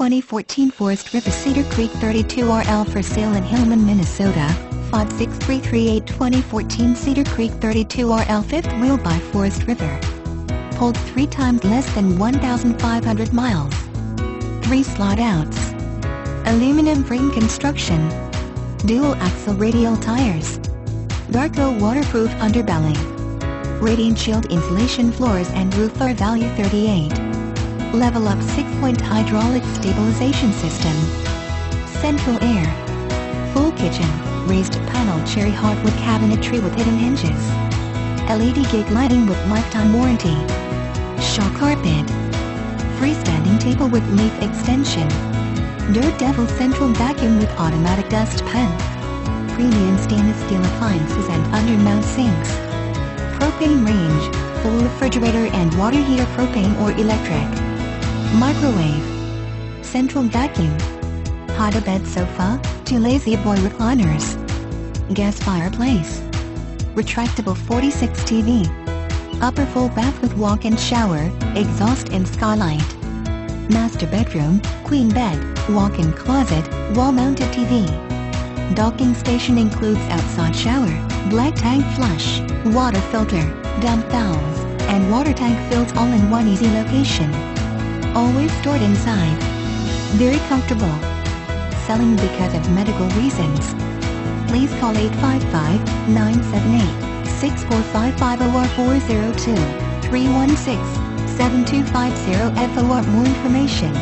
2014 Forest River Cedar Creek 32RL for sale in Hillman, Minnesota. 56338 2014 Cedar Creek 32RL fifth wheel by Forest River. Pulled 3 times less than 1,500 miles. 3 slot outs. Aluminum frame construction. Dual axle radial tires. Darco waterproof underbelly. Radiant shield insulation floors and roof are value 38. Level up 6-point hydraulic stabilization system. Central air. Full kitchen, raised panel cherry hardwood cabinetry with hidden hinges. LED gig lighting with lifetime warranty. Shaw carpet. Freestanding table with leaf extension. Dirt Devil central vacuum with automatic dustpan. Premium stainless steel appliances and undermount sinks. Propane range, full refrigerator and water heater, propane or electric. Microwave. Central vacuum. Hide-a-bed sofa, 2 lazy boy recliners. Gas fireplace. Retractable 46 TV. Upper full bath with walk-in shower, exhaust and skylight. Master bedroom, queen bed, walk-in closet, wall-mounted TV. Docking station includes outside shower, black tank flush, water filter, dump valves, and water tank fills all in one easy location. Always stored inside. Very comfortable. Selling because of medical reasons. Please call 855-978-6455 or 402-316-7250 for more information.